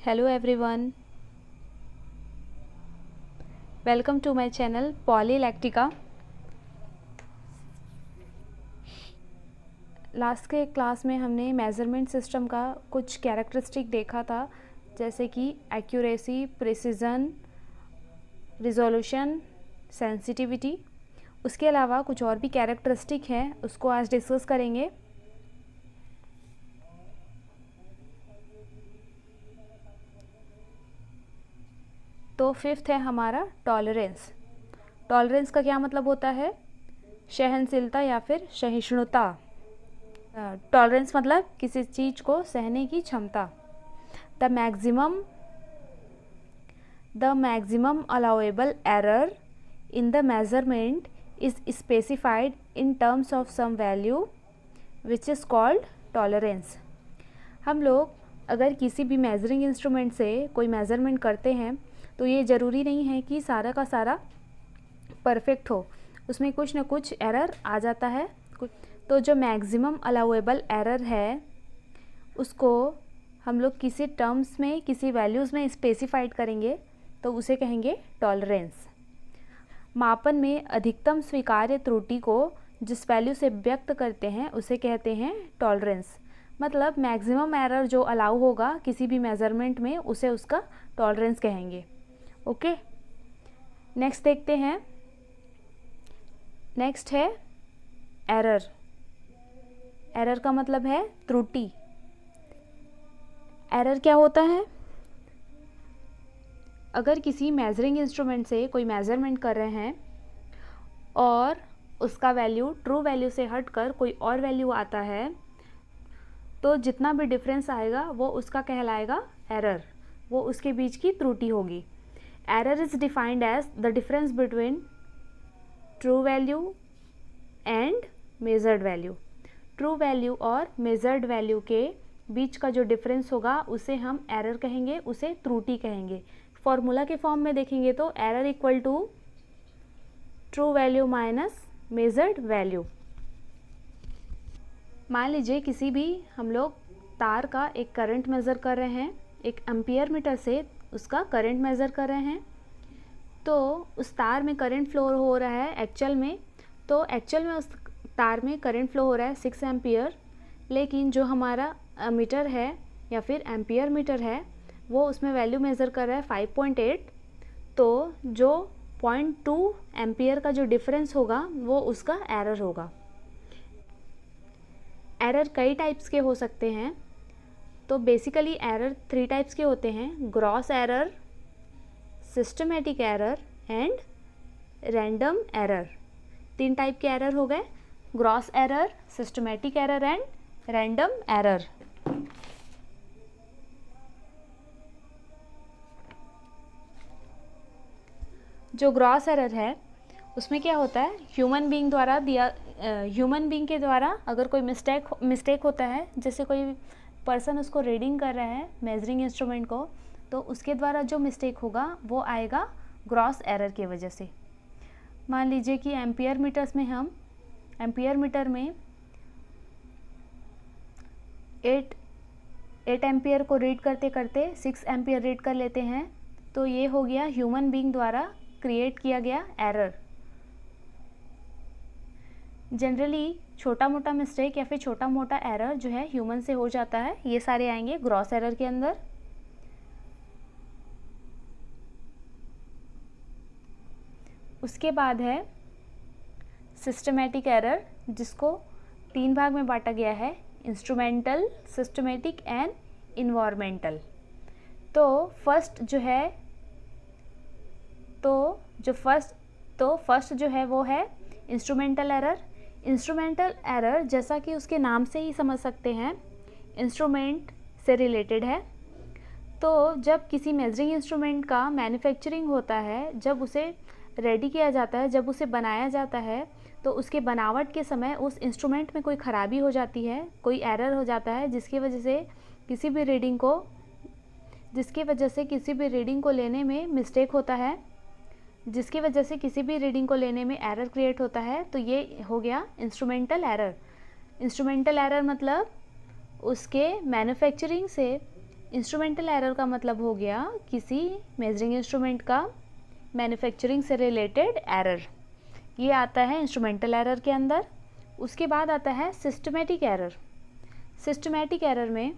Hello everyone, welcome to my channel Polylactica। Last के class में हमने मेज़रमेंट सिस्टम का कुछ कैरेक्टरिस्टिक देखा था, जैसे कि एक्यूरेसी, प्रिसिजन, रिजोल्यूशन, सेंसिटिविटी। उसके अलावा कुछ और भी कैरेक्टरिस्टिक हैं, उसको आज डिस्कस करेंगे। तो फिफ्थ है हमारा टॉलरेंस। टॉलरेंस का क्या मतलब होता है? सहनशीलता या फिर सहिष्णुता। टॉलरेंस मतलब किसी चीज़ को सहने की क्षमता। The maximum allowable error in the measurement is specified in terms of some value which is called tolerance. हम लोग अगर किसी भी मेजरिंग इंस्ट्रूमेंट से कोई मेज़रमेंट करते हैं तो ये ज़रूरी नहीं है कि सारा का सारा परफेक्ट हो, उसमें कुछ ना कुछ एरर आ जाता है। तो जो मैक्सिमम अलाउएबल एरर है उसको हम लोग किसी टर्म्स में, किसी वैल्यूज़ में स्पेसिफाइड करेंगे तो उसे कहेंगे टॉलरेंस। मापन में अधिकतम स्वीकार्य त्रुटि को जिस वैल्यू से व्यक्त करते हैं उसे कहते हैं टॉलरेंस। मतलब मैक्सिमम एरर जो अलाउ होगा किसी भी मेज़रमेंट में उसे उसका टॉलरेंस कहेंगे। ओके, नेक्स्ट देखते हैं। नेक्स्ट है एरर। एरर का मतलब है त्रुटि। एरर क्या होता है? अगर किसी मेजरिंग इंस्ट्रूमेंट से कोई मेज़रमेंट कर रहे हैं और उसका वैल्यू ट्रू वैल्यू से हटकर कोई और वैल्यू आता है तो जितना भी डिफरेंस आएगा वो उसका कहलाएगा एरर, वो उसके बीच की त्रुटि होगी। Error is defined as the difference between true value and measured value. True value और मेजर्ड वैल्यू के बीच का जो डिफरेंस होगा उसे हम एरर कहेंगे, उसे त्रुटि कहेंगे। फॉर्मूला के फॉर्म में देखेंगे तो error equal to true value minus measured value. मान लीजिए किसी भी हम लोग तार का एक करंट मेज़र कर रहे हैं, एक एम्पियर मीटर से उसका करंट मेज़र कर रहे हैं, तो उस तार में करंट फ्लो हो रहा है एक्चुअल में, तो एक्चुअल में उस तार में करंट फ्लो हो रहा है 6 एम्पियर, लेकिन जो हमारा मीटर है या फिर एम्पियर मीटर है वो उसमें वैल्यू मेज़र कर रहा है 5.8, तो जो 0.2 एम्पियर का जो डिफरेंस होगा वो उसका एरर होगा। एरर कई टाइप्स के हो सकते हैं, तो बेसिकली एरर 3 टाइप्स के होते हैं: gross error, systematic error and random error. 3 type के एरर हो गए: gross error, systematic error and random error. जो ग्रॉस एरर है उसमें क्या होता है, ह्यूमन बीइंग के द्वारा अगर कोई मिस्टेक होता है, जैसे कोई पर्सन उसको रीडिंग कर रहा है मेजरिंग इंस्ट्रूमेंट को, तो उसके द्वारा जो मिस्टेक होगा वो आएगा ग्रॉस एरर की वजह से। मान लीजिए कि एम्पियर मीटर में 8 एम्पियर को रीड करते करते 6 एम्पियर रीड कर लेते हैं, तो ये हो गया ह्यूमन बीइंग द्वारा क्रिएट किया गया एरर। जनरली छोटा मोटा मिस्टेक या फिर छोटा मोटा एरर जो है ह्यूमन से हो जाता है, ये सारे आएंगे ग्रॉस एरर के अंदर। उसके बाद है सिस्टमेटिक एरर, जिसको 3 भाग में बांटा गया है: इंस्ट्रूमेंटल, सिस्टमेटिक एंड इन्वायरमेंटल। तो फर्स्ट जो है वो है इंस्ट्रूमेंटल एरर। इंस्ट्रूमेंटल एरर जैसा कि उसके नाम से ही समझ सकते हैं, इंस्ट्रूमेंट से रिलेटेड है। तो जब किसी मेजरिंग इंस्ट्रूमेंट का मैन्युफैक्चरिंग होता है, जब उसे रेडी किया जाता है, जब उसे बनाया जाता है, तो उसके बनावट के समय उस इंस्ट्रूमेंट में कोई ख़राबी हो जाती है, कोई एरर हो जाता है, जिसकी वजह से किसी भी रीडिंग को लेने में मिस्टेक होता है, जिसकी वजह से किसी भी रीडिंग को लेने में एरर क्रिएट होता है, तो ये हो गया इंस्ट्रूमेंटल एरर। इंस्ट्रूमेंटल एरर मतलब उसके मैन्युफैक्चरिंग से इंस्ट्रूमेंटल एरर का मतलब हो गया किसी मेजरिंग इंस्ट्रूमेंट का मैन्युफैक्चरिंग से रिलेटेड एरर, ये आता है इंस्ट्रूमेंटल एरर के अंदर। उसके बाद आता है सिस्टमेटिक एरर। सिस्टमेटिक एरर में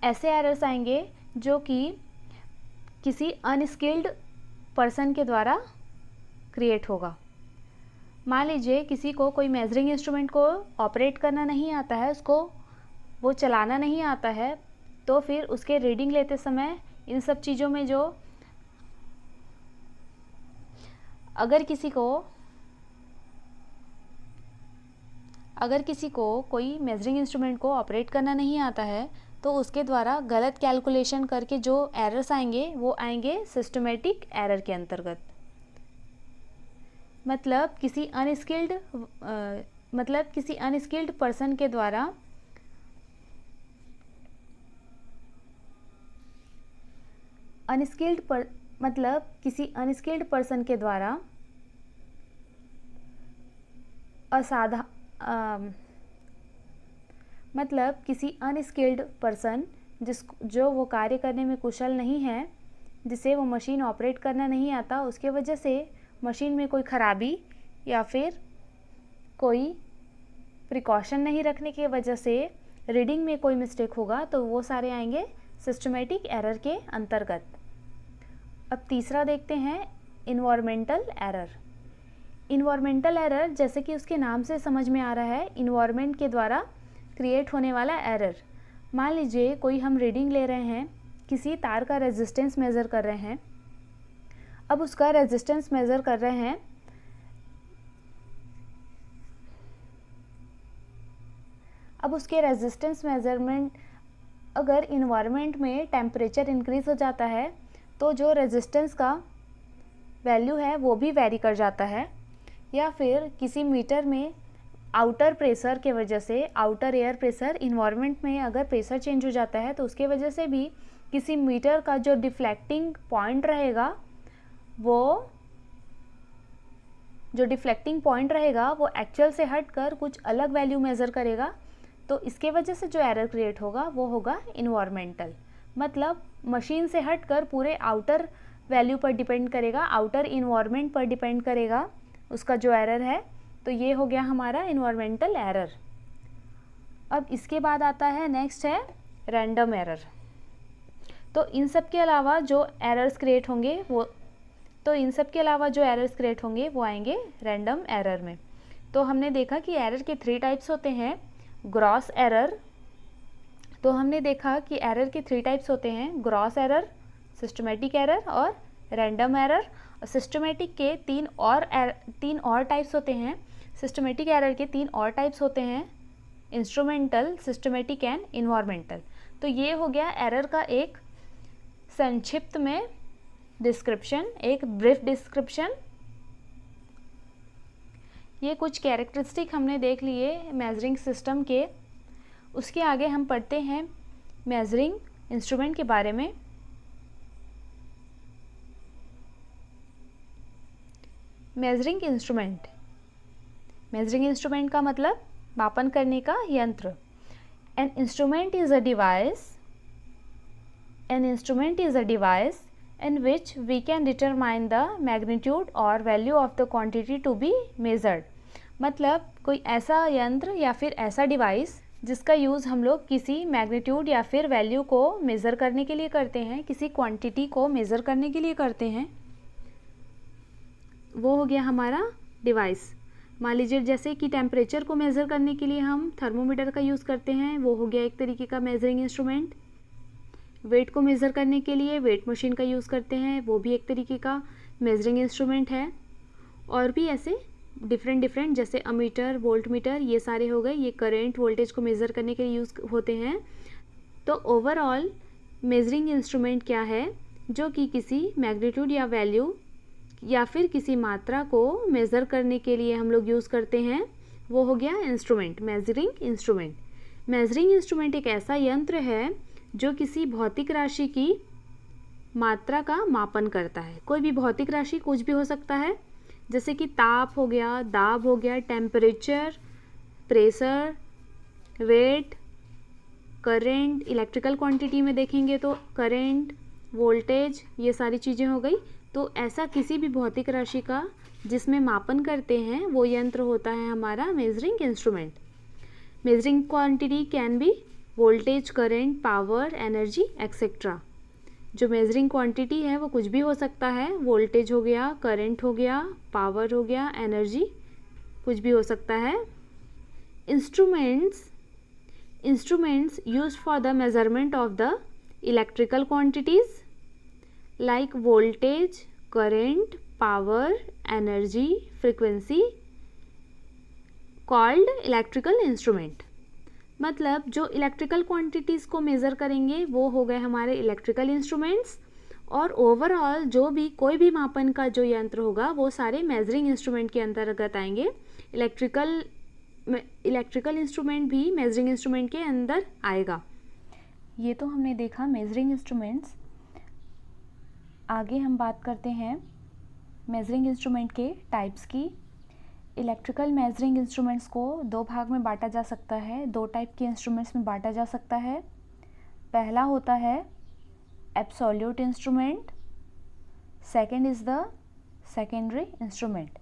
ऐसे एरर्स आएंगे जो कि किसी अनस्किल्ड पर्सन के द्वारा क्रिएट होगा। मान लीजिए किसी को कोई मेजरिंग इंस्ट्रूमेंट को ऑपरेट करना नहीं आता है, उसको वो चलाना नहीं आता है, तो फिर उसके रीडिंग लेते समय इन सब चीज़ों में जो अगर किसी को कोई मेजरिंग इंस्ट्रूमेंट को ऑपरेट करना नहीं आता है तो उसके द्वारा गलत कैलकुलेशन करके जो एरर्स आएंगे वो आएंगे सिस्टमेटिक एरर के अंतर्गत। मतलब किसी अनस्किल्ड पर्सन के द्वारा किसी अनस्किल्ड पर्सन के द्वारा किसी अनस्किल्ड पर्सन जो वो कार्य करने में कुशल नहीं है, जिसे वो मशीन ऑपरेट करना नहीं आता, उसके वजह से मशीन में कोई खराबी या फिर कोई प्रिकॉशन नहीं रखने की वजह से रीडिंग में कोई मिस्टेक होगा, तो वो सारे आएंगे सिस्टमेटिक एरर के अंतर्गत। अब तीसरा देखते हैं इन्वायरमेंटल एरर। इन्वायरमेंटल एरर जैसे कि उसके नाम से समझ में आ रहा है, इन्वायरमेंट के द्वारा क्रिएट होने वाला एरर। मान लीजिए कोई हम रीडिंग ले रहे हैं, किसी तार का रेजिस्टेंस मेज़र कर रहे हैं। अब उसका रेजिस्टेंस मेज़र कर रहे हैं, अब उसके रेजिस्टेंस मेज़रमेंट अगर इन्वायरमेंट में टेम्परेचर इंक्रीज़ हो जाता है तो जो रेजिस्टेंस का वैल्यू है वो भी वेरी कर जाता है। या फिर किसी मीटर में आउटर प्रेशर के वजह से, आउटर एयर प्रेशर, इन्वायरमेंट में अगर प्रेशर चेंज हो जाता है तो उसके वजह से भी किसी मीटर का जो डिफ्लेक्टिंग पॉइंट रहेगा वो एक्चुअल से हटकर कुछ अलग वैल्यू मेज़र करेगा, तो इसके वजह से जो एरर क्रिएट होगा वो होगा इन्वायरमेंटल। मतलब मशीन से हटकर पूरे आउटर वैल्यू पर डिपेंड करेगा, आउटर इन्वायरमेंट पर डिपेंड करेगा उसका जो एरर है। तो ये हो गया हमारा इन्वायरमेंटल एरर। अब इसके बाद आता है, नेक्स्ट है रैंडम एरर। तो इन सब के अलावा जो एरर्स क्रिएट होंगे वो आएंगे रैंडम एरर में। तो हमने देखा कि एरर के 3 टाइप्स होते हैं। ग्रॉस एरर, तो हमने देखा कि एरर के 3 टाइप्स होते हैं, ग्रॉस एरर, सिस्टमेटिक एरर और रैंडम एरर। सिस्टमेटिक के 3 और टाइप्स होते हैं। सिस्टमेटिक एरर के 3 और टाइप्स होते हैं, इंस्ट्रूमेंटल, सिस्टमेटिक एंड इन्वायरमेंटल। तो ये हो गया एरर का एक संक्षिप्त में डिस्क्रिप्शन, एक ब्रीफ डिस्क्रिप्शन। ये कुछ कैरेक्टरिस्टिक हमने देख लिए मेजरिंग सिस्टम के। उसके आगे हम पढ़ते हैं मेजरिंग इंस्ट्रूमेंट के बारे में। मेजरिंग इंस्ट्रूमेंट का मतलब मापन करने का यंत्र। An instrument is a device in which we can determine the magnitude or value of the quantity to be measured। मतलब कोई ऐसा यंत्र या फिर ऐसा डिवाइस जिसका यूज़ हम लोग किसी मैग्नीट्यूड या फिर वैल्यू को मेज़र करने के लिए करते हैं, किसी क्वांटिटी को मेज़र करने के लिए करते हैं, वो हो गया हमारा डिवाइस। मान लीजिए जैसे कि टेम्परेचर को मेज़र करने के लिए हम थर्मोमीटर का यूज़ करते हैं, वो हो गया एक तरीके का मेजरिंग इंस्ट्रूमेंट। वेट को मेज़र करने के लिए वेट मशीन का यूज़ करते हैं, वो भी एक तरीके का मेजरिंग इंस्ट्रूमेंट है। और भी ऐसे डिफरेंट जैसे अमीटर, वोल्ट मीटर, ये सारे हो गए, ये करंट, वोल्टेज को मेज़र करने के लिए यूज़ होते हैं। तो ओवरऑल मेजरिंग इंस्ट्रूमेंट क्या है, जो कि किसी मैग्नीट्यूड या वैल्यू या फिर किसी मात्रा को मेज़र करने के लिए हम लोग यूज़ करते हैं, वो हो गया instrument, measuring instrument. Measuring instrument एक ऐसा यंत्र है जो किसी भौतिक राशि की मात्रा का मापन करता है। कोई भी भौतिक राशि कुछ भी हो सकता है, जैसे कि ताप हो गया, दाब हो गया, temperature, pressure, weight, current, electrical quantity में देखेंगे तो करेंट, वोल्टेज, ये सारी चीज़ें हो गई। तो ऐसा किसी भी भौतिक राशि का जिसमें मापन करते हैं वो यंत्र होता है हमारा measuring instrument. Measuring quantity can be voltage, current, power, energy etcetera. जो मेजरिंग क्वांटिटी है वो कुछ भी हो सकता है, वोल्टेज हो गया, करंट हो गया, पावर हो गया, एनर्जी कुछ भी हो सकता है। Instruments used for the measurement of the electrical quantities like voltage, current, power, energy, frequency called electrical instrument. मतलब जो इलेक्ट्रिकल क्वांटिटीज़ को मेज़र करेंगे वो हो गए हमारे इलेक्ट्रिकल इंस्ट्रूमेंट्स, और ओवरऑल जो भी कोई भी मापन का जो यंत्र होगा वो सारे मेजरिंग इंस्ट्रूमेंट के अंतर्गत आएंगे। इलेक्ट्रिकल इंस्ट्रूमेंट भी मेजरिंग इंस्ट्रूमेंट के अंदर आएगा। ये तो हमने देखा मेजरिंग इंस्ट्रूमेंट्स। आगे हम बात करते हैं मेजरिंग इंस्ट्रूमेंट के टाइप्स की। इलेक्ट्रिकल मेजरिंग इंस्ट्रूमेंट्स को दो भाग में बांटा जा सकता है, दो टाइप के इंस्ट्रूमेंट्स में बांटा जा सकता है। पहला होता है absolute instrument, second is the secondary instrument.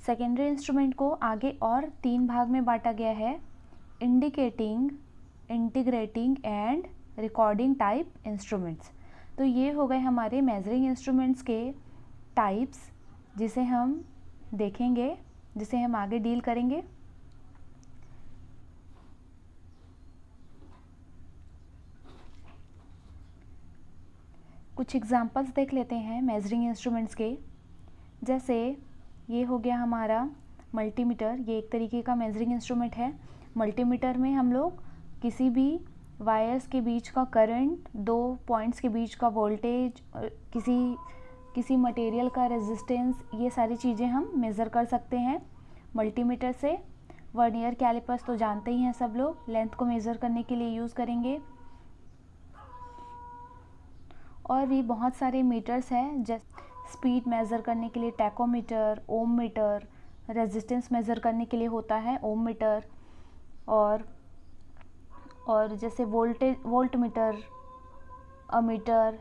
Secondary instrument को आगे और तीन भाग में बांटा गया है, indicating, integrating and recording type instruments. तो ये हो गए हमारे मेजरिंग इंस्ट्रूमेंट्स के टाइप्स, जिसे हम देखेंगे, जिसे हम आगे डील करेंगे। कुछ एग्जांपल्स देख लेते हैं मेजरिंग इंस्ट्रूमेंट्स के। जैसे ये हो गया हमारा मल्टीमीटर, ये एक तरीके का मेजरिंग इंस्ट्रूमेंट है। मल्टीमीटर में हम लोग किसी भी वायर्स के बीच का करंट, दो पॉइंट्स के बीच का वोल्टेज, किसी मटेरियल का रेजिस्टेंस, ये सारी चीज़ें हम मेज़र कर सकते हैं मल्टीमीटर से। वर्नियर कैलिपर्स तो जानते ही हैं सब लोग, लेंथ को मेज़र करने के लिए यूज़ करेंगे। और भी बहुत सारे मीटर्स हैं, जैसे स्पीड मेज़र करने के लिए टैकोमीटर, ओम मीटर, रेजिस्टेंस मेज़र करने के लिए होता है ओम मीटर, और जैसे वोल्ट मीटर, अमीटर,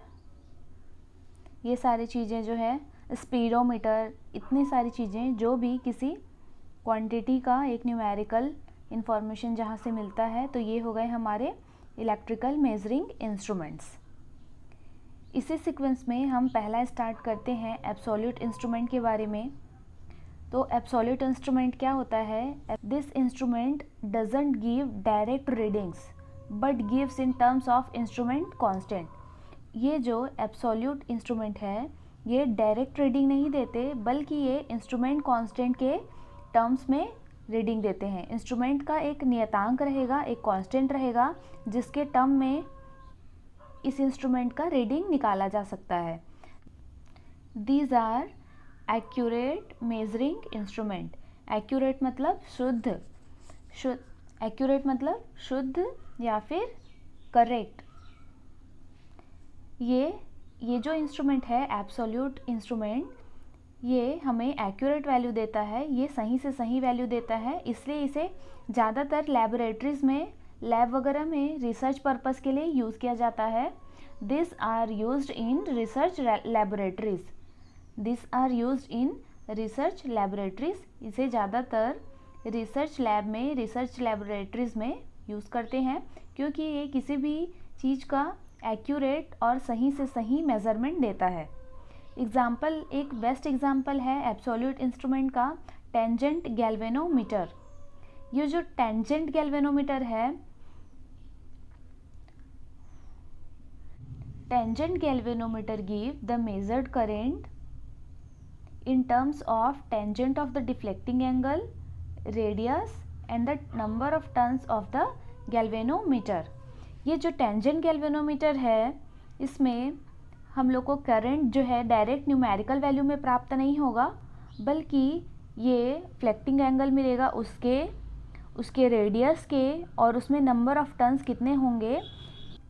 ये सारी चीज़ें जो है, स्पीडोमीटर, इतनी सारी चीज़ें जो भी किसी क्वांटिटी का एक न्यूमेरिकल इंफॉर्मेशन जहाँ से मिलता है, तो ये हो गए हमारे इलेक्ट्रिकल मेजरिंग इंस्ट्रूमेंट्स। इसी सीक्वेंस में हम पहला स्टार्ट करते हैं एब्सोल्यूट इंस्ट्रूमेंट के बारे में। तो एब्सोल्यूट इंस्ट्रूमेंट क्या होता है? This instrument doesn't give direct readings but gives in terms of instrument constant. ये जो एब्सोल्यूट इंस्ट्रूमेंट है ये डायरेक्ट रीडिंग नहीं देते, बल्कि ये इंस्ट्रूमेंट कांस्टेंट के टर्म्स में रीडिंग देते हैं। इंस्ट्रूमेंट का एक नियतांक रहेगा, एक कांस्टेंट रहेगा, जिसके टर्म में इस इंस्ट्रूमेंट का रीडिंग निकाला जा सकता है। These are accurate measuring instrument. Accurate मतलब शुद्ध, एक्यूरेट मतलब शुद्ध या फिर करेक्ट। ये जो इंस्ट्रूमेंट है एब्सोल्यूट इंस्ट्रूमेंट, ये हमें एक्यूरेट वैल्यू देता है, ये सही से सही वैल्यू देता है, इसलिए इसे ज़्यादातर लैबोरेटरीज़ में, लैब वगैरह में रिसर्च पर्पस के लिए यूज़ किया जाता है। This are used in research laboratories. This are used in research laboratories. इसे ज़्यादातर रिसर्च लैब में, रिसर्च लैबोरेटरीज़ में यूज़ करते हैं, क्योंकि ये किसी भी चीज़ का एक्यूरेट और सही से सही मेज़रमेंट देता है। एग्जाम्पल, एक बेस्ट एग्जाम्पल है एब्सोल्यूट इंस्ट्रूमेंट का टेंजेंट गैल्वेनोमीटर। ये जो टेंजेंट गैल्वेनोमीटर है, tangent galvanometer give the measured current in terms of tangent of the deflecting angle, radius and the number of turns of the galvanometer। ये जो tangent galvanometer है, इसमें हम लोग को करंट जो है डायरेक्ट न्यूमेरिकल वैल्यू में प्राप्त नहीं होगा, बल्कि ये फ्लेक्टिंग एंगल मिलेगा उसके रेडियस के, और उसमें नंबर ऑफ टर्न्स कितने होंगे,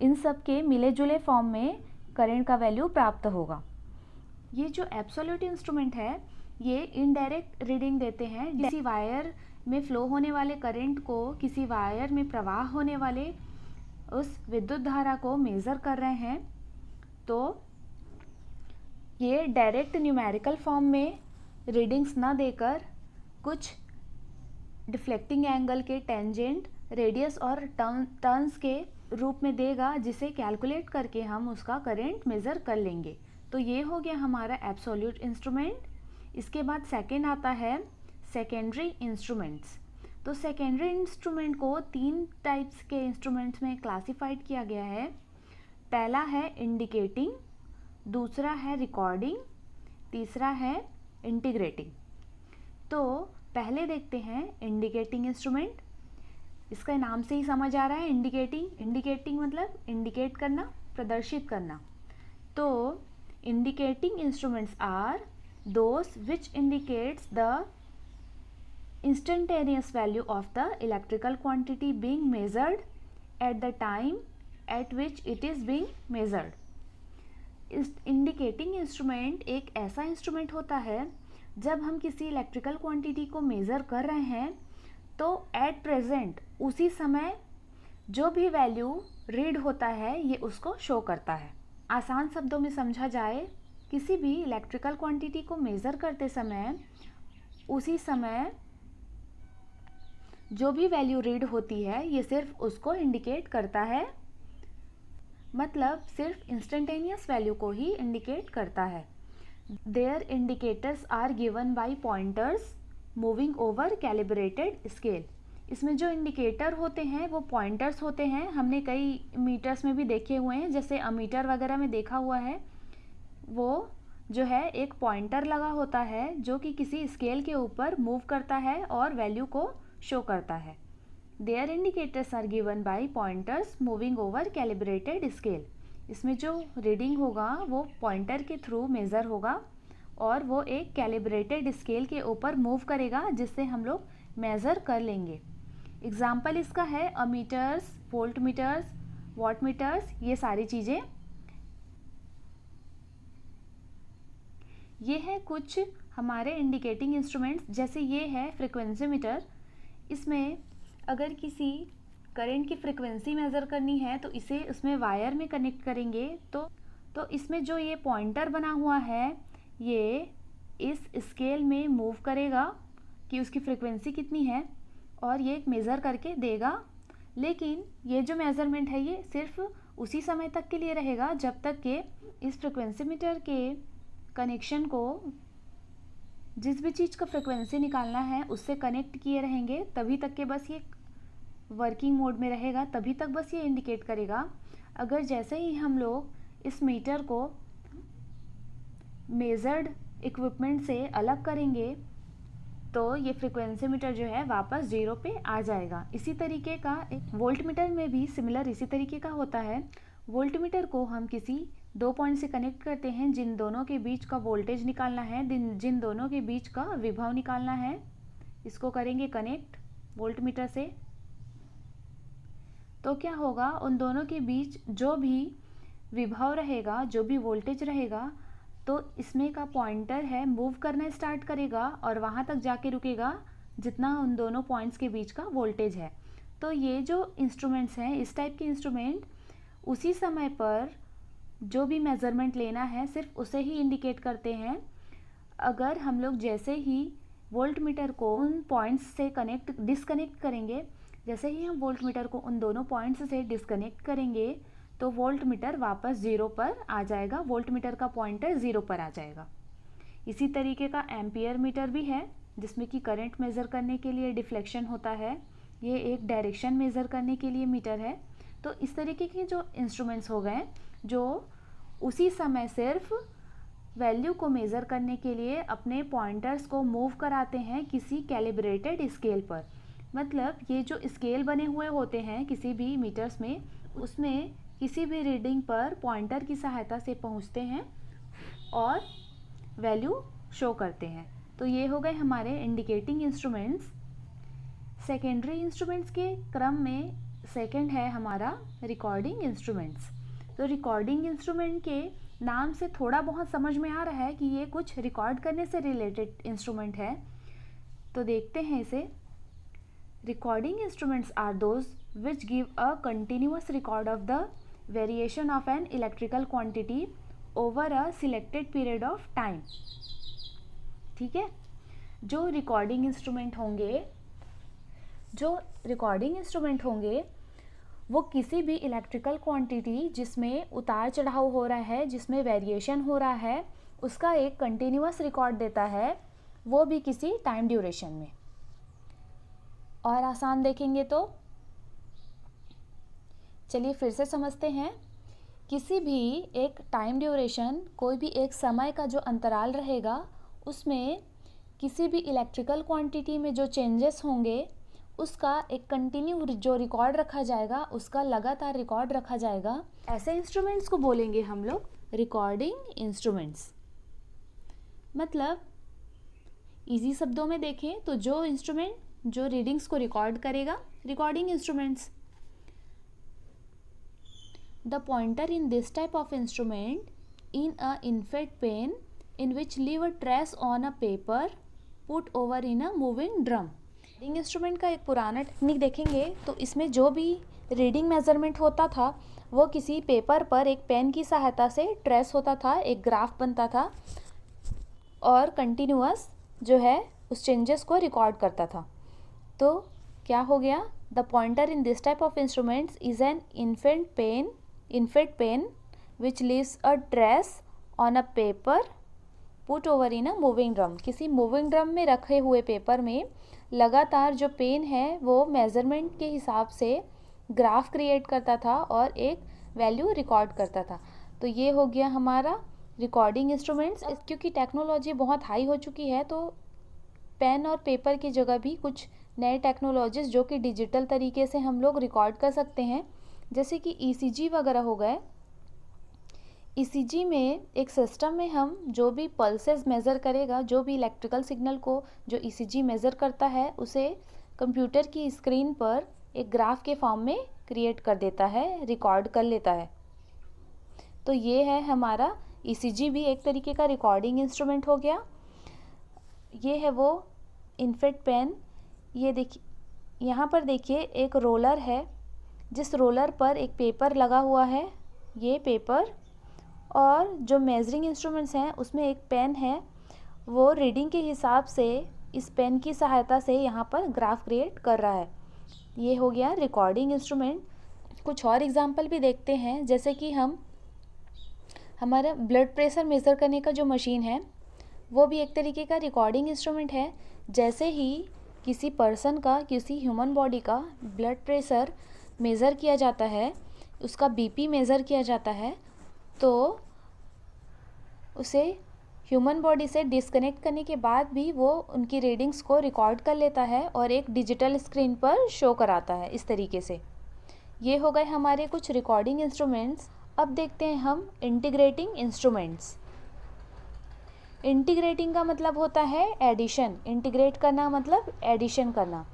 इन सब के मिले जुले फॉर्म में करंट का वैल्यू प्राप्त होगा। ये जो एब्सोल्यूट इंस्ट्रूमेंट है ये इनडायरेक्ट रीडिंग देते हैं। किसी वायर में फ्लो होने वाले करंट को किसी वायर में प्रवाह होने वाले उस विद्युत धारा को मेज़र कर रहे हैं, तो ये डायरेक्ट न्यूमेरिकल फॉर्म में रीडिंग्स ना देकर कुछ डिफ्लेक्टिंग एंगल के टेंजेंट, रेडियस और टर्न्स के रूप में देगा, जिसे कैलकुलेट करके हम उसका करंट मेज़र कर लेंगे। तो ये हो गया हमारा एब्सोल्यूट इंस्ट्रूमेंट। इसके बाद सेकेंड आता है सेकेंडरी इंस्ट्रूमेंट्स। तो सेकेंडरी इंस्ट्रूमेंट को 3 टाइप्स के इंस्ट्रूमेंट्स में क्लासिफाइड किया गया है। पहला है इंडिकेटिंग, दूसरा है रिकॉर्डिंग, तीसरा है इंटीग्रेटिंग। तो पहले देखते हैं इंडिकेटिंग इंस्ट्रूमेंट। इसका नाम से ही समझ आ रहा है इंडिकेटिंग मतलब इंडिकेट करना, प्रदर्शित करना। तो indicating instruments are those which indicates the instantaneous value of the electrical quantity being measured at the time at which it is being measured. Indicating instrument एक ऐसा इंस्ट्रूमेंट होता है जब हम किसी इलेक्ट्रिकल क्वांटिटी को मेज़र कर रहे हैं तो एट प्रेजेंट उसी समय जो भी वैल्यू रीड होता है ये उसको शो करता है। आसान शब्दों में समझा जाए, किसी भी इलेक्ट्रिकल क्वांटिटी को मेज़र करते समय उसी समय जो भी वैल्यू रीड होती है ये सिर्फ उसको इंडिकेट करता है, मतलब सिर्फ इंस्टेंटेनियस वैल्यू को ही इंडिकेट करता है। Their indicators are given by pointers moving over calibrated scale. इसमें जो इंडिकेटर होते हैं वो पॉइंटर्स होते हैं। हमने कई मीटर्स में भी देखे हुए हैं, जैसे अमीटर वगैरह में देखा हुआ है। वो जो है एक पॉइंटर लगा होता है जो कि किसी स्केल के ऊपर मूव करता है और वैल्यू को शो करता है। Their indicators are given by pointers moving over calibrated scale. इसमें जो रीडिंग होगा वो पॉइंटर के थ्रू मेज़र होगा और वो एक कैलिब्रेटेड स्केल के ऊपर मूव करेगा, जिससे हम लोग मेज़र कर लेंगे। एग्जाम्पल इसका है ammeters, volt meters, watt meters, ये सारी चीज़ें। ये है कुछ हमारे इंडिकेटिंग इंस्ट्रूमेंट्स। जैसे ये है फ्रिक्वेंसी मीटर। इसमें अगर किसी करंट की फ्रिक्वेंसी मेज़र करनी है तो इसे उसमें वायर में कनेक्ट करेंगे तो इसमें जो ये पॉइंटर बना हुआ है ये इस स्केल में मूव करेगा कि उसकी फ्रिक्वेंसी कितनी है और ये मेज़र करके देगा। लेकिन ये जो मेज़रमेंट है ये सिर्फ उसी समय तक के लिए रहेगा जब तक कि इस फ्रिक्वेंसी मीटर के कनेक्शन को जिस भी चीज़ का फ्रिक्वेंसी निकालना है उससे कनेक्ट किए रहेंगे, तभी तक के बस ये वर्किंग मोड में रहेगा, तभी तक बस ये इंडिकेट करेगा। अगर जैसे ही हम लोग इस मीटर को मेजर्ड इक्विपमेंट से अलग करेंगे तो ये फ्रिक्वेंसी मीटर जो है वापस 0 पे आ जाएगा। इसी तरीके का एक वोल्ट मीटर में भी सिमिलर इसी तरीके का होता है। वोल्ट मीटर को हम किसी 2 पॉइंट से कनेक्ट करते हैं, जिन दोनों के बीच का वोल्टेज निकालना है, जिन दोनों के बीच का विभव निकालना है, इसको करेंगे कनेक्ट वोल्ट मीटर से। तो क्या होगा, उन दोनों के बीच जो भी विभव रहेगा, जो भी वोल्टेज रहेगा, तो इसमें का पॉइंटर है मूव करना स्टार्ट करेगा और वहाँ तक जाके रुकेगा जितना उन दोनों पॉइंट्स के बीच का वोल्टेज है। तो ये जो इंस्ट्रूमेंट्स हैं, इस टाइप के इंस्ट्रूमेंट उसी समय पर जो भी मेज़रमेंट लेना है सिर्फ उसे ही इंडिकेट करते हैं। अगर हम लोग जैसे ही वोल्ट मीटर को उन पॉइंट्स से डिस्कनेक्ट करेंगे, जैसे ही हम वोल्ट मीटर को उन दोनों पॉइंट्स से डिस्कनेक्ट करेंगे तो वोल्ट मीटर वापस 0 पर आ जाएगा, वोल्ट मीटर का पॉइंटर 0 पर आ जाएगा। इसी तरीके का एम्पियर मीटर भी है जिसमें कि करंट मेज़र करने के लिए डिफ्लेक्शन होता है। ये एक डायरेक्शन मेज़र करने के लिए मीटर है। तो इस तरीके के जो इंस्ट्रूमेंट्स हो गए जो उसी समय सिर्फ वैल्यू को मेज़र करने के लिए अपने पॉइंटर्स को मूव कराते हैं किसी कैलिब्रेटेड स्केल पर। मतलब ये जो स्केल बने हुए होते हैं किसी भी मीटर्स में, उसमें किसी भी रीडिंग पर पॉइंटर की सहायता से पहुंचते हैं और वैल्यू शो करते हैं। तो ये हो गए हमारे इंडिकेटिंग इंस्ट्रूमेंट्स। सेकेंडरी इंस्ट्रूमेंट्स के क्रम में सेकंड है हमारा रिकॉर्डिंग इंस्ट्रूमेंट्स। तो रिकॉर्डिंग इंस्ट्रूमेंट के नाम से थोड़ा बहुत समझ में आ रहा है कि ये कुछ रिकॉर्ड करने से रिलेटेड इंस्ट्रूमेंट है। तो देखते हैं इसे। Recording instruments are those which give a continuous record of the variation of an electrical quantity over a selected period of time। ठीक है, जो रिकॉर्डिंग इंस्ट्रूमेंट होंगे वो किसी भी इलेक्ट्रिकल क्वांटिटी जिसमें उतार चढ़ाव हो रहा है, जिसमें वेरिएशन हो रहा है, उसका एक कंटिन्यूअस रिकॉर्ड देता है, वो भी किसी टाइम ड्यूरेशन में। और आसान देखेंगे तो चलिए फिर से समझते हैं। किसी भी एक टाइम ड्यूरेशन, कोई भी एक समय का जो अंतराल रहेगा, उसमें किसी भी इलेक्ट्रिकल क्वांटिटी में जो चेंजेस होंगे उसका एक कंटिन्यू जो रिकॉर्ड रखा जाएगा, उसका लगातार रिकॉर्ड रखा जाएगा। ऐसे इंस्ट्रूमेंट्स को बोलेंगे हम लोग रिकॉर्डिंग इंस्ट्रूमेंट्स। मतलब इजी शब्दों में देखें तो जो इंस्ट्रूमेंट जो रीडिंग्स को रिकॉर्ड करेगा, recording instruments. The pointer in this type of instrument in a ink fed pen in which leave a trace on a paper put over in a moving drum. Reading instrument का एक पुराना technique देखेंगे तो इसमें जो भी reading measurement होता था वो किसी पेपर पर एक पेन की सहायता से ट्रेस होता था, एक ग्राफ बनता था और कंटिन्यूअस जो है उस चेंजेस को रिकॉर्ड करता था। तो क्या हो गया, the pointer in this type of instruments is an ink fed pen which leaves a trace on a paper put over in a moving drum. किसी मूविंग ड्रम में रखे हुए पेपर में लगातार जो पेन है वो मेज़रमेंट के हिसाब से ग्राफ क्रिएट करता था और एक वैल्यू रिकॉर्ड करता था। तो ये हो गया हमारा रिकॉर्डिंग इंस्ट्रूमेंट्स। क्योंकि टेक्नोलॉजी बहुत हाई हो चुकी है तो पेन और पेपर की जगह भी कुछ नए टेक्नोलॉजीज जो कि डिजिटल तरीके से हम लोग रिकॉर्ड कर सकते हैं, जैसे कि ईसीजी वगैरह हो गए। ईसीजी में एक सिस्टम में हम जो भी पल्सेस मेज़र करेगा, जो भी इलेक्ट्रिकल सिग्नल को जो ईसीजी मेज़र करता है उसे कंप्यूटर की स्क्रीन पर एक ग्राफ के फॉर्म में क्रिएट कर देता है, रिकॉर्ड कर लेता है। तो ये है हमारा ईसीजी भी एक तरीके का रिकॉर्डिंग इंस्ट्रूमेंट हो गया। ये है वो इन्फेट पेन। ये देखिए, यहाँ पर देखिए एक रोलर है, जिस रोलर पर एक पेपर लगा हुआ है, ये पेपर, और जो मेजरिंग इंस्ट्रूमेंट्स हैं उसमें एक पेन है, वो रीडिंग के हिसाब से इस पेन की सहायता से यहाँ पर ग्राफ क्रिएट कर रहा है। ये हो गया रिकॉर्डिंग इंस्ट्रूमेंट। कुछ और एग्जांपल भी देखते हैं, जैसे कि हमारा ब्लड प्रेशर मेज़र करने का जो मशीन है वो भी एक तरीके का रिकॉर्डिंग इंस्ट्रूमेंट है। जैसे ही किसी पर्सन का, किसी ह्यूमन बॉडी का ब्लड प्रेशर मेज़र किया जाता है, उसका बीपी मेज़र किया जाता है, तो उसे ह्यूमन बॉडी से डिस्कनेक्ट करने के बाद भी वो उनकी रीडिंग्स को रिकॉर्ड कर लेता है और एक डिजिटल स्क्रीन पर शो कराता है इस तरीके से। ये हो गए हमारे कुछ रिकॉर्डिंग इंस्ट्रूमेंट्स। अब देखते हैं हम इंटीग्रेटिंग इंस्ट्रूमेंट्स। इंटीग्रेटिंग का मतलब होता है एडिशन, इंटीग्रेट करना मतलब एडिशन करना।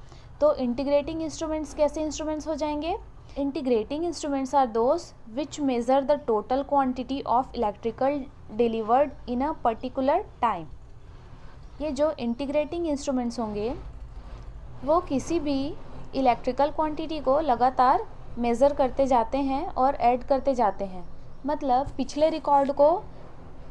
तो इंटीग्रेटिंग इंस्ट्रूमेंट्स कैसे इंस्ट्रूमेंट्स हो जाएंगे? Integrating instruments are those which measure the total quantity of electrical delivered in a particular time। ये जो इंटीग्रेटिंग इंस्ट्रूमेंट्स होंगे वो किसी भी इलेक्ट्रिकल क्वांटिटी को लगातार मेज़र करते जाते हैं और ऐड करते जाते हैं। मतलब पिछले रिकॉर्ड को,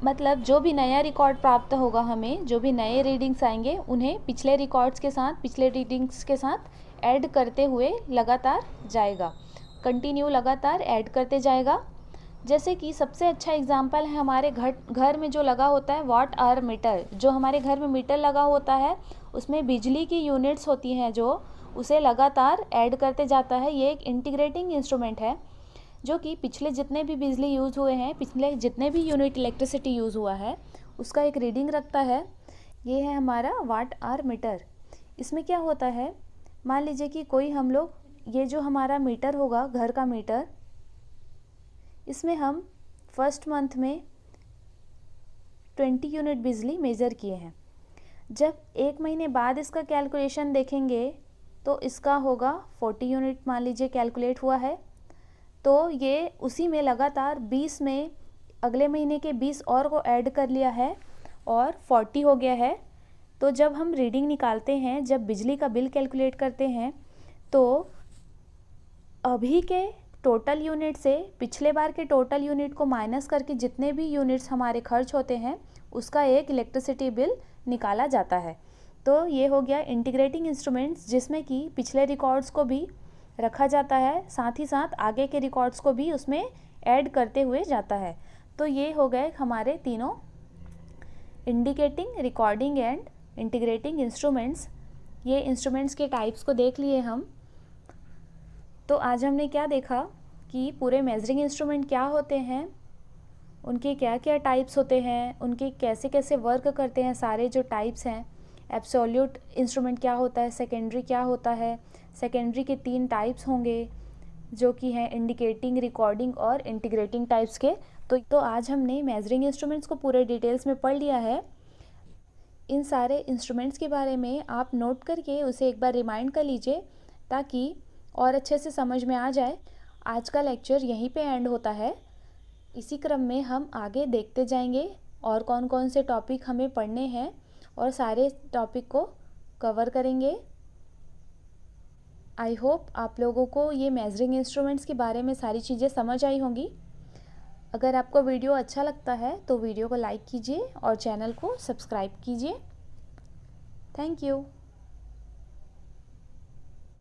मतलब जो भी नया रिकॉर्ड प्राप्त होगा हमें, जो भी नए रीडिंग्स आएंगे उन्हें पिछले रिकॉर्ड्स के साथ, पिछले रीडिंग्स के साथ ऐड करते हुए लगातार जाएगा, कंटिन्यू लगातार ऐड करते जाएगा। जैसे कि सबसे अच्छा एग्जांपल है हमारे घर में जो लगा होता है वाट आवर मीटर। जो हमारे घर में मीटर लगा होता है उसमें बिजली की यूनिट्स होती हैं, जो उसे लगातार ऐड करते जाता है। ये एक इंटीग्रेटिंग इंस्ट्रूमेंट है जो कि पिछले जितने भी बिजली यूज़ हुए हैं, पिछले जितने भी यूनिट इलेक्ट्रिसिटी यूज़ हुआ है उसका एक रीडिंग रखता है। ये है हमारा वाट आवर मीटर। इसमें क्या होता है, मान लीजिए कि कोई हम लोग, ये जो हमारा मीटर होगा घर का मीटर, इसमें हम फर्स्ट मंथ में 20 यूनिट बिजली मेज़र किए हैं। जब एक महीने बाद इसका कैलकुलेशन देखेंगे तो इसका होगा 40 यूनिट मान लीजिए कैलकुलेट हुआ है। तो ये उसी में लगातार 20 में अगले महीने के 20 और को ऐड कर लिया है और 40 हो गया है। तो जब हम रीडिंग निकालते हैं, जब बिजली का बिल कैलकुलेट करते हैं, तो अभी के टोटल यूनिट से पिछले बार के टोटल यूनिट को माइनस करके जितने भी यूनिट्स हमारे खर्च होते हैं उसका एक इलेक्ट्रिसिटी बिल निकाला जाता है। तो ये हो गया इंटीग्रेटिंग इंस्ट्रूमेंट्स, जिसमें कि पिछले रिकॉर्ड्स को भी रखा जाता है, साथ ही साथ आगे के रिकॉर्ड्स को भी उसमें ऐड करते हुए जाता है। तो ये हो गए हमारे तीनों indicating, recording and integrating instruments. ये इंस्ट्रूमेंट्स के टाइप्स को देख लिए हम। तो आज हमने क्या देखा कि पूरे मेजरिंग इंस्ट्रूमेंट क्या होते हैं, उनके क्या क्या टाइप्स होते हैं, उनके कैसे कैसे वर्क करते हैं, सारे जो टाइप्स हैं। एब्सोल्यूट इंस्ट्रूमेंट क्या होता है, सेकेंडरी क्या होता है, सेकेंडरी के 3 टाइप्स होंगे जो कि हैं इंडिकेटिंग, रिकॉर्डिंग और इंटीग्रेटिंग टाइप्स के। तो आज हमने मेजरिंग इंस्ट्रूमेंट्स को पूरे डिटेल्स में पढ़ लिया है। इन सारे इंस्ट्रूमेंट्स के बारे में आप नोट करके उसे एक बार रिमाइंड कर लीजिए ताकि और अच्छे से समझ में आ जाए। आज का लेक्चर यहीं पे एंड होता है। इसी क्रम में हम आगे देखते जाएंगे और कौन कौन से टॉपिक हमें पढ़ने हैं और सारे टॉपिक को कवर करेंगे। आई होप आप लोगों को ये मेजरिंग इंस्ट्रूमेंट्स के बारे में सारी चीज़ें समझ आई होंगी। अगर आपको वीडियो अच्छा लगता है तो वीडियो को लाइक कीजिए और चैनल को सब्सक्राइब कीजिए। Thank you.